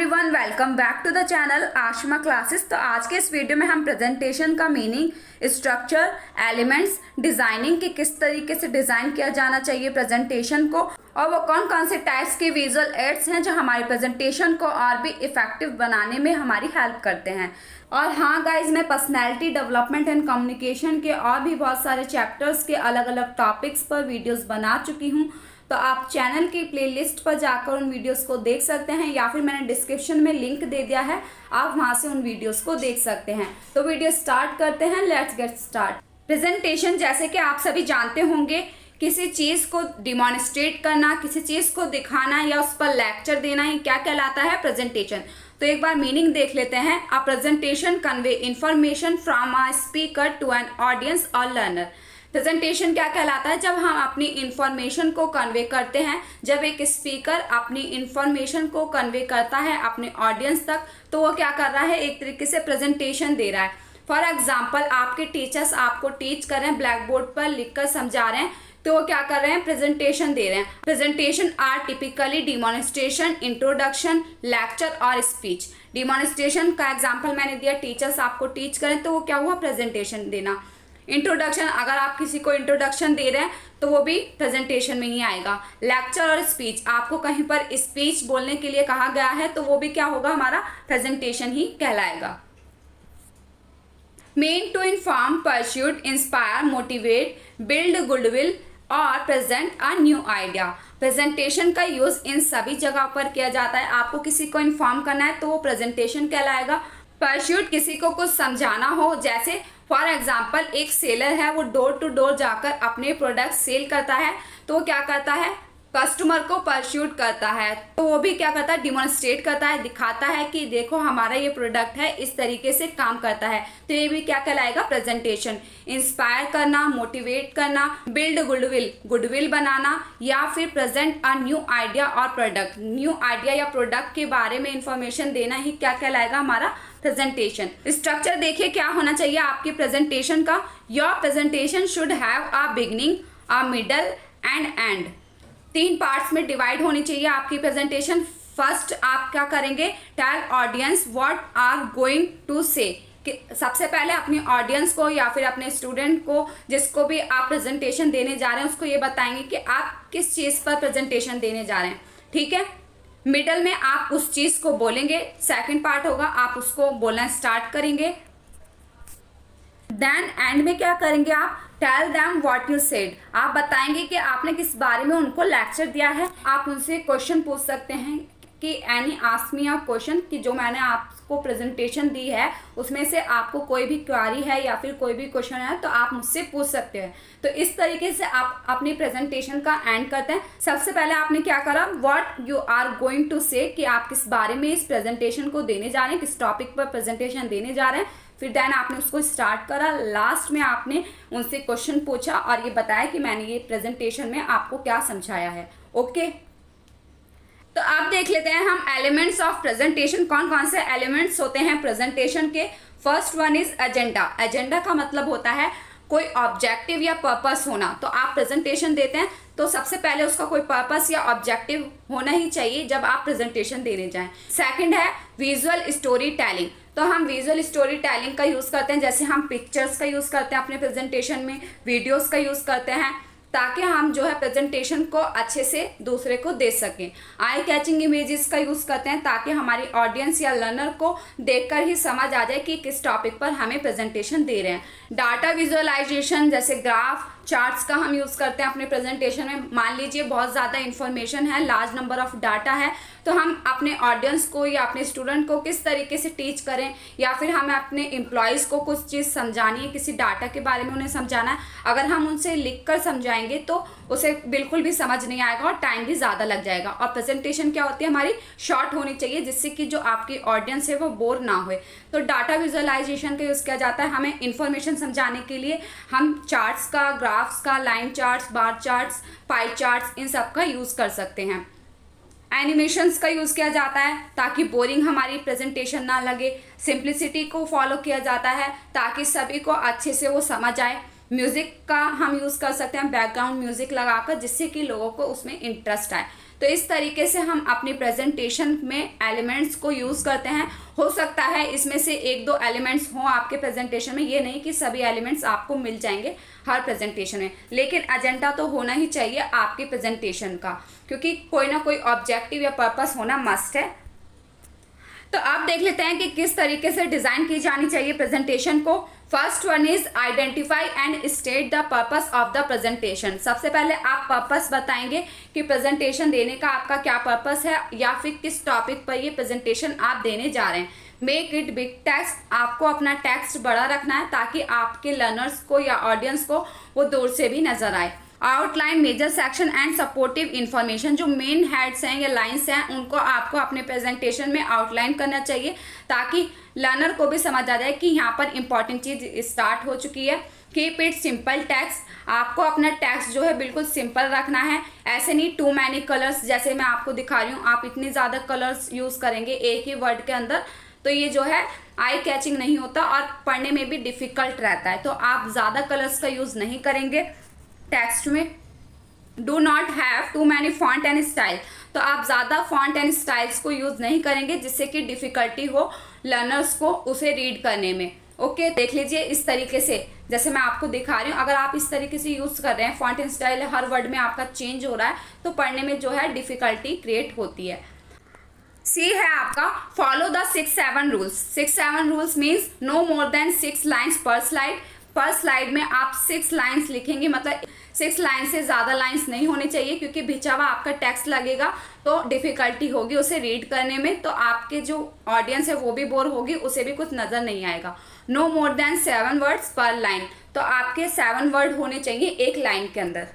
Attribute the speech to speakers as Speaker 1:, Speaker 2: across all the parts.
Speaker 1: Everyone, welcome back to the channel Ashma classes. तो आज के इस वीडियो में हम प्रेजेंटेशन का मीनिंग, स्ट्रक्चर, एलिमेंट्स, डिजाइनिंग कि किस तरीके से डिजाइन किया जाना चाहिए प्रेजेंटेशन को, और वो कौन कौन से टाइप्स के विजुअल एड्स हैं जो हमारी प्रेजेंटेशन को और भी इफेक्टिव बनाने में हमारी हेल्प करते हैं। और हाँ गाइज, मैं पर्सनैलिटी डेवलपमेंट एंड कम्युनिकेशन के और भी बहुत सारे चैप्टर्स के अलग अलग टॉपिक्स पर वीडियोस बना चुकी हूँ, तो आप चैनल की प्लेलिस्ट पर जाकर उन वीडियोस को देख सकते हैं, या फिर मैंने डिस्क्रिप्शन में लिंक दे दिया है, आप वहां से उन वीडियोस को देख सकते हैं। तो वीडियो स्टार्ट करते हैं, लेट्स गेट स्टार्ट। प्रेजेंटेशन, जैसे कि आप सभी जानते होंगे, किसी चीज़ को डिमॉन्स्ट्रेट करना, किसी चीज़ को दिखाना या उस पर लेक्चर देना, ही क्या कहलाता है? प्रेजेंटेशन। तो एक बार मीनिंग देख लेते हैं। A presentation convey information from a speaker to an audience और लर्नर। प्रेजेंटेशन क्या कहलाता है? जब हम अपनी इंफॉर्मेशन को कन्वे करते हैं, जब एक स्पीकर अपनी इंफॉर्मेशन को कन्वे करता है अपने ऑडियंस तक, तो वो क्या कर रहा है? एक तरीके से प्रेजेंटेशन दे रहा है। फॉर एग्जाम्पल, आपके टीचर्स आपको टीच कर रहे हैं, ब्लैक बोर्ड पर लिखकर समझा रहे हैं, तो वो क्या कर रहे हैं? प्रेजेंटेशन दे रहे हैं। Presentation are typically demonstration, introduction, lecture और स्पीच। डिमॉन्स्ट्रेशन का एग्जाम्पल मैंने दिया, टीचर्स आपको टीच करें, तो वो क्या हुआ? प्रेजेंटेशन देना। इंट्रोडक्शन, अगर आप किसी को इंट्रोडक्शन दे रहे हैं तो वो भी प्रेजेंटेशन में ही आएगा। लेक्चर और स्पीच, आपको कहीं पर स्पीच बोलने के लिए कहा गया है, तो वो भी क्या होगा? हमारा प्रेजेंटेशन ही कहलाएगा। Main to inform, persuade, inspire, motivate, build goodwill और present a new idea. Presentation का यूज इन सभी जगह पर किया जाता है। आपको किसी को इन्फॉर्म करना है तो वो प्रेजेंटेशन कहलाएगा। परस्यूट, किसी को कुछ समझाना हो, जैसे फॉर एग्जाम्पल एक सेलर है, वो डोर टू डोर जाकर अपने प्रोडक्ट सेल करता है, तो वो क्या करता है? कस्टमर को परस्यूट करता है, तो वो भी क्या करता है? डिमॉन्स्ट्रेट करता है, दिखाता है कि देखो हमारा ये प्रोडक्ट है, इस तरीके से काम करता है। तो ये भी क्या कहलाएगा? प्रेजेंटेशन। इंस्पायर करना, मोटिवेट करना, बिल्ड गुडविल, गुडविल बनाना, या फिर प्रेजेंट अ न्यू आइडिया और प्रोडक्ट। न्यू आइडिया या प्रोडक्ट के बारे में इंफॉर्मेशन देना ही क्या कहलाएगा? हमारा प्रेजेंटेशन। स्ट्रक्चर देखिए क्या होना चाहिए आपकी प्रेजेंटेशन का। Your presentation should have a beginning, a middle and end. 3 parts में डिवाइड होनी चाहिए आपकी प्रेजेंटेशन। फर्स्ट आप क्या करेंगे? Tell audience what are going to say. सबसे पहले अपनी ऑडियंस को या फिर अपने स्टूडेंट को, जिसको भी आप प्रेजेंटेशन देने जा रहे हैं, उसको ये बताएंगे कि आप किस चीज़ पर प्रेजेंटेशन देने जा रहे हैं। ठीक है। मिडल में आप उस चीज़ को बोलेंगे, सेकंड पार्ट होगा आप उसको बोलना स्टार्ट करेंगे। देन एंड में क्या करेंगे? आप tell them what you said. आप बताएंगे कि आपने किस बारे में उनको लेक्चर दिया है। आप उनसे क्वेश्चन पूछ सकते हैं कि any ask me a question, कि जो मैंने आपको प्रेजेंटेशन दी है उसमें से आपको कोई भी क्वेरी है या फिर कोई भी क्वेश्चन है तो आप मुझसे पूछ सकते हैं। तो इस तरीके से आप अपनी प्रेजेंटेशन का एंड करते हैं। सबसे पहले आपने क्या करा? What you are going to say, कि आप किस बारे में इस प्रेजेंटेशन को देने जा रहे हैं, किस टॉपिक पर प्रेजेंटेशन देने जा रहे हैं। फिर देन आपने उसको स्टार्ट करा, लास्ट में आपने उनसे क्वेश्चन पूछा और ये बताया कि मैंने ये प्रेजेंटेशन में आपको क्या समझाया है। ओके, तो अब देख लेते हैं हम एलिमेंट्स ऑफ प्रेजेंटेशन। कौन कौन से एलिमेंट्स होते हैं प्रेजेंटेशन के। First one is agenda. Agenda का मतलब होता है कोई ऑब्जेक्टिव या पर्पस होना। तो आप प्रेजेंटेशन देते हैं तो सबसे पहले उसका कोई पर्पस या ऑब्जेक्टिव होना ही चाहिए जब आप प्रेजेंटेशन देने जाएं। सेकंड है विजुअल स्टोरी टेलिंग। तो हम विजुअल स्टोरी टेलिंग का यूज़ करते हैं, जैसे हम पिक्चर्स का यूज़ करते हैं अपने प्रेजेंटेशन में, वीडियोस का यूज़ करते हैं, ताकि हम जो है प्रेजेंटेशन को अच्छे से दूसरे को दे सकें। आई कैचिंग इमेजेस का यूज़ करते हैं ताकि हमारी ऑडियंस या लर्नर को देखकर ही समझ आ जाए कि किस टॉपिक पर हमें प्रेजेंटेशन दे रहे हैं। डाटा विजुअलाइजेशन, जैसे ग्राफ, चार्ट्स का हम यूज़ करते हैं अपने प्रेजेंटेशन में। मान लीजिए बहुत ज़्यादा इन्फॉर्मेशन है, लार्ज नंबर ऑफ डाटा है, तो हम अपने ऑडियंस को या अपने स्टूडेंट को किस तरीके से टीच करें, या फिर हमें अपने एम्प्लॉयज़ को कुछ चीज़ समझानी है, किसी डाटा के बारे में उन्हें समझाना है। अगर हम उनसे लिख कर समझाएंगे तो उसे बिल्कुल भी समझ नहीं आएगा और टाइम भी ज़्यादा लग जाएगा। और प्रेजेंटेशन क्या होती है? हमारी शॉर्ट होनी चाहिए, जिससे कि जो आपकी ऑडियंस है वो बोर ना होए। तो डाटा विजुअलाइजेशन का यूज़ किया जाता है हमें इन्फॉर्मेशन समझाने के लिए। हम चार्ट्स का, ग्राफ्स का, लाइन चार्ट्स, बार चार्ट्स, पाई चार्ट्स, इन सब का यूज़ कर सकते हैं। एनिमेशंस का यूज़ किया जाता है ताकि बोरिंग हमारी प्रेजेंटेशन ना लगे। सिंप्लिसिटी को फॉलो किया जाता है ताकि सभी को अच्छे से वो समझ आए। म्यूज़िक का हम यूज़ कर सकते हैं बैकग्राउंड म्यूज़िक लगाकर, जिससे कि लोगों को उसमें इंटरेस्ट आए। तो इस तरीके से हम अपनी प्रेजेंटेशन में एलिमेंट्स को यूज़ करते हैं। हो सकता है इसमें से एक दो एलिमेंट्स हों आपके प्रेजेंटेशन में, ये नहीं कि सभी एलिमेंट्स आपको मिल जाएंगे हर प्रेजेंटेशन में, लेकिन एजेंडा तो होना ही चाहिए आपकी प्रेजेंटेशन का, क्योंकि कोई ना कोई ऑब्जेक्टिव या पर्पस होना मस्ट है। तो आप देख लेते हैं कि किस तरीके से डिज़ाइन की जानी चाहिए प्रेजेंटेशन को। First one is identify and state the purpose of the presentation. सबसे पहले आप पर्पस बताएंगे कि प्रेजेंटेशन देने का आपका क्या पर्पस है, या फिर किस टॉपिक पर ये प्रेजेंटेशन आप देने जा रहे हैं। मेक इट बिग टेक्स्ट, आपको अपना टेक्स्ट बड़ा रखना है ताकि आपके लर्नर्स को या ऑडियंस को वो दूर से भी नजर आए। Outline major section and supportive information, जो मेन हेड्स हैं या लाइंस हैं उनको आपको अपने प्रेजेंटेशन में आउटलाइन करना चाहिए ताकि लर्नर को भी समझ आ जाए कि यहाँ पर इंपॉर्टेंट चीज़ स्टार्ट हो चुकी है। कीप इट सिंपल टेक्स्ट, आपको अपना टेक्स्ट जो है बिल्कुल सिंपल रखना है। ऐसे नहीं टू मैनी कलर्स, जैसे मैं आपको दिखा रही हूँ, आप इतने ज़्यादा कलर्स यूज़ करेंगे एक ही वर्ड के अंदर तो ये जो है आई कैचिंग नहीं होता और पढ़ने में भी डिफ़िकल्ट रहता है। तो आप ज़्यादा कलर्स का यूज़ नहीं करेंगे टेक्स्ट में। Do not have too many font and style, तो आप ज़्यादा फॉन्ट एंड स्टाइल्स को यूज़ नहीं करेंगे जिससे कि डिफ़िकल्टी हो लर्नर्स को उसे रीड करने में। ओके, देख लीजिए इस तरीके से जैसे मैं आपको दिखा रही हूँ, अगर आप इस तरीके से यूज़ कर रहे हैं, font and style her word में आपका चेंज हो रहा है तो पढ़ने में जो है डिफ़िकल्टी क्रिएट होती है। सी है आपका follow the 6-7 rules. 6-7 rules means no more than 6 lines per slide. Per slide में आप 6 लाइन्स लिखेंगे, मतलब 6 लाइन से ज़्यादा लाइन्स नहीं होनी चाहिए, क्योंकि भिचा हुआ आपका टेक्स्ट लगेगा तो डिफ़िकल्टी होगी उसे रीड करने में, तो आपके जो ऑडियंस है वो भी बोर होगी, उसे भी कुछ नज़र नहीं आएगा। नो मोर देन 7 वर्ड्स पर लाइन, तो आपके 7 वर्ड होने चाहिए एक लाइन के अंदर।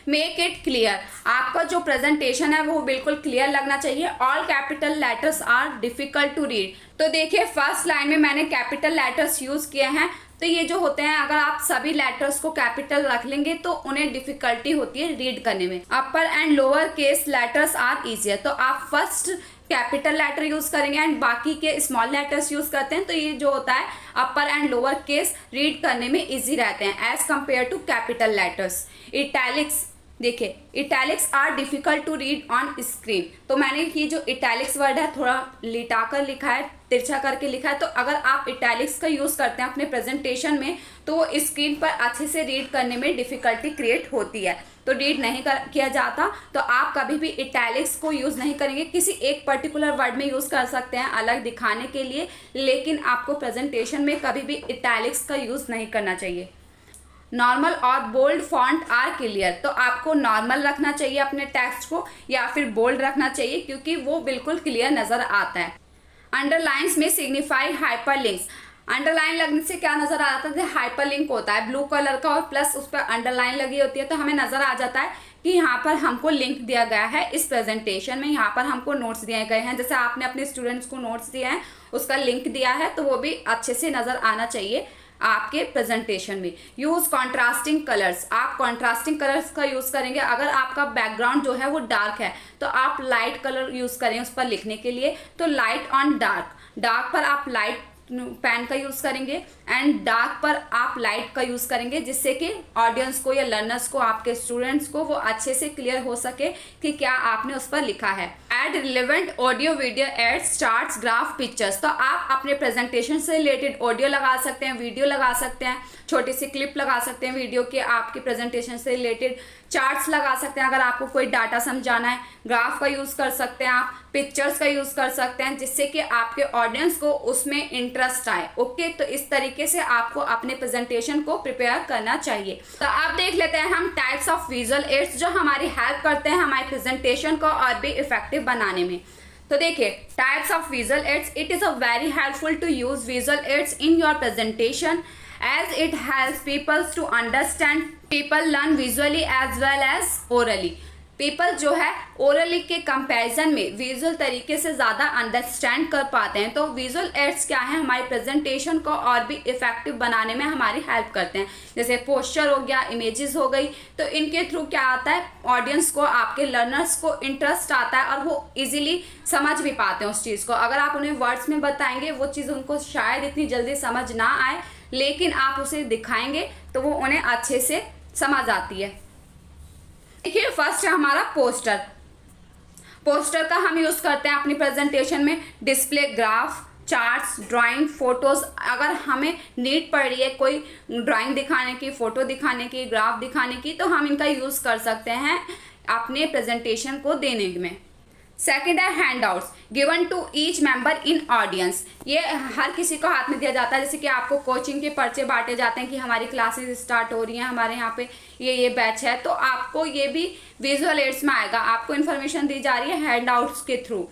Speaker 1: मेक इट क्लियर, आपका जो प्रेजेंटेशन है वो बिल्कुल क्लियर लगना चाहिए। All capital letters are difficult to read, तो देखिए फर्स्ट लाइन में मैंने कैपिटल लेटर्स यूज़ किए हैं, तो ये जो होते हैं अगर आप सभी लेटर्स को कैपिटल रख लेंगे तो उन्हें डिफिकल्टी होती है रीड करने में। Upper and lower case letters are easier, तो आप फर्स्ट कैपिटल लेटर यूज करेंगे एंड बाकी के स्मॉल लेटर्स यूज करते हैं, तो ये जो होता है upper and lower case read करने में इजी रहते हैं as compared to capital letters. Italics, देखिए italics are difficult to read on screen, तो मैंने ये जो इटैलिक्स वर्ड है थोड़ा लिटाकर लिखा है, तिरछा करके लिखा है, तो अगर आप इटैलिक्स का यूज़ करते हैं अपने प्रेजेंटेशन में तो वो स्क्रीन पर अच्छे से रीड करने में डिफ़िकल्टी क्रिएट होती है, तो रीड नहीं किया जाता। तो आप कभी भी इटैलिक्स को यूज़ नहीं करेंगे, किसी एक पर्टिकुलर वर्ड में यूज़ कर सकते हैं अलग दिखाने के लिए, लेकिन आपको प्रेजेंटेशन में कभी भी इटैलिक्स का यूज़ नहीं करना चाहिए। नॉर्मल और बोल्ड फॉन्ट आर क्लियर, तो आपको नॉर्मल रखना चाहिए अपने टेक्स्ट को या फिर बोल्ड रखना चाहिए, क्योंकि वो बिल्कुल क्लियर नज़र आता है। अंडरलाइंस में सिग्निफाई हाइपरलिंक्स, अंडरलाइन लगने से क्या नज़र आ जाता है, हाइपरलिंक होता है ब्लू कलर का और प्लस उस पर अंडरलाइन लगी होती है, तो हमें नज़र आ जाता है कि यहाँ पर हमको लिंक दिया गया है इस प्रेजेंटेशन में, यहाँ पर हमको नोट्स दिए गए हैं, जैसे आपने अपने स्टूडेंट्स को नोट्स दिए हैं उसका लिंक दिया है, तो वो भी अच्छे से नज़र आना चाहिए आपके प्रेजेंटेशन में। यूज़ कॉन्ट्रास्टिंग कलर्स, आप कॉन्ट्रास्टिंग कलर्स का यूज़ करेंगे। अगर आपका बैकग्राउंड जो है वो डार्क है तो आप लाइट कलर यूज़ करें उस पर लिखने के लिए, तो लाइट ऑन डार्क, डार्क पर आप लाइट पेन का यूज़ करेंगे एंड डार्क पर आप लाइट का यूज़ करेंगे, जिससे कि ऑडियंस को या लर्नर्स को, आपके स्टूडेंट्स को वो अच्छे से क्लियर हो सके कि क्या आपने उस पर लिखा है। Add relevant audio video aids charts graph pictures, तो आप अपने प्रेजेंटेशन से रिलेटेड ऑडियो लगा सकते हैं, वीडियो लगा सकते हैं, छोटी सी क्लिप लगा सकते हैं वीडियो के, आपके प्रेजेंटेशन से रिलेटेड चार्ट्स लगा सकते हैं अगर आपको कोई डाटा समझाना है, ग्राफ का यूज़ कर सकते हैं आप, पिक्चर्स का यूज़ कर सकते हैं, जिससे कि आपके ऑडियंस को उसमें इंटरेस्ट आए। ओके, तो इस तरीके से आपको अपने प्रेजेंटेशन को प्रिपेयर करना चाहिए। तो आप देख लेते हैं हम टाइप्स ऑफ विजुअल एड्स जो हमारी हेल्प करते हैं हमारे प्रेजेंटेशन को और भी इफेक्टिव बनाने में। तो देखिए types of visual aids, it is a very helpful to use visual aids in your presentation as it helps people to understand, people learn visually as well as orally। People जो है orally के comparison में visual तरीके से ज़्यादा understand कर पाते हैं। तो विजुअल एड्स क्या है, हमारी प्रेजेंटेशन को और भी इफेक्टिव बनाने में हमारी हेल्प करते हैं। जैसे पोस्टर हो गया, इमेजेस हो गई, तो इनके थ्रू क्या आता है, ऑडियंस को, आपके लर्नर्स को इंटरेस्ट आता है और वो इजीली समझ भी पाते हैं उस चीज़ को। अगर आप उन्हें वर्ड्स में बताएंगे वो चीज़ उनको शायद इतनी जल्दी समझ ना आए, लेकिन आप उसे दिखाएंगे तो वो उन्हें अच्छे से समझ आती है। देखिए फर्स्ट है हमारा पोस्टर। पोस्टर का हम यूज़ करते हैं अपनी प्रेजेंटेशन में display graph, charts, drawing, photos. अगर हमें नीड पड़ रही है कोई ड्राइंग दिखाने की, फ़ोटो दिखाने की, ग्राफ दिखाने की, तो हम इनका यूज़ कर सकते हैं अपने प्रेजेंटेशन को देने में। सेकेंड है handouts given to each member in audience. ये हर किसी को हाथ में दिया जाता है, जैसे कि आपको कोचिंग के पर्चे बांटे जाते हैं कि हमारी क्लासेस स्टार्ट हो रही हैं, हमारे यहाँ पे ये बैच है, तो आपको ये भी विजुअल एड्स में आएगा। आपको इन्फॉर्मेशन दी जा रही है हैंडआउट्स के थ्रू।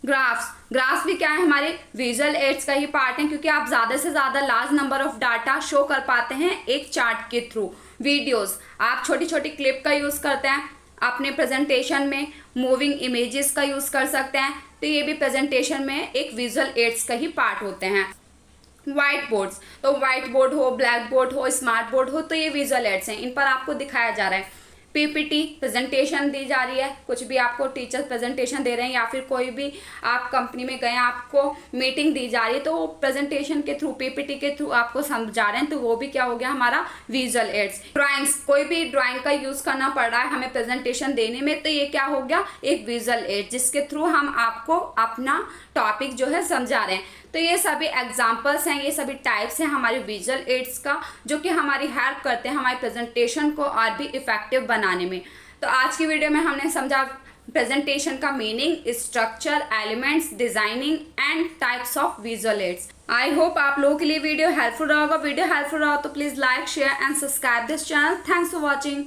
Speaker 1: ग्राफ्स भी क्या है, हमारे विजुअल एड्स का ही पार्ट है, क्योंकि आप ज़्यादा से ज़्यादा large number of data show कर पाते हैं एक चार्ट के थ्रू। वीडियोस, आप छोटी छोटी क्लिप का यूज़ करते हैं अपने प्रेजेंटेशन में, मूविंग इमेजेस का यूज़ कर सकते हैं, तो ये भी प्रेजेंटेशन में एक विजुअल एड्स का ही पार्ट होते हैं। व्हाइट बोर्ड्स, तो व्हाइट बोर्ड हो, ब्लैक बोर्ड हो, स्मार्ट बोर्ड हो, तो ये विजुअल एड्स हैं, इन पर आपको दिखाया जा रहा है। पीपीटी प्रेजेंटेशन दी जा रही है, कुछ भी आपको टीचर प्रेजेंटेशन दे रहे हैं या फिर कोई भी आप कंपनी में गए आपको मीटिंग दी जा रही है, तो प्रेजेंटेशन के थ्रू, पीपीटी के थ्रू आपको समझा रहे हैं, तो वो भी क्या हो गया हमारा विजुअल एड्स। ड्राइंग्स, कोई भी ड्राइंग का यूज़ करना पड़ रहा है हमें प्रेजेंटेशन देने में, तो ये क्या हो गया एक विजुअल एड, जिसके थ्रू हम आपको अपना टॉपिक जो है समझा रहे हैं। तो ये सभी एग्जाम्पल्स हैं, ये सभी टाइप्स हैं हमारे विजुअल एड्स का, जो कि हमारी हेल्प करते हैं हमारी प्रेजेंटेशन को और भी इफेक्टिव बनाने में। तो आज की वीडियो में हमने समझा प्रेजेंटेशन का meaning, structure, elements, designing and types of visual ads. I hope आप लोगों के लिए वीडियो हेल्पफुल रहा होगा। वीडियो हेल्पफुल रहा हो तो please like, share and subscribe this channel. Thanks for watching.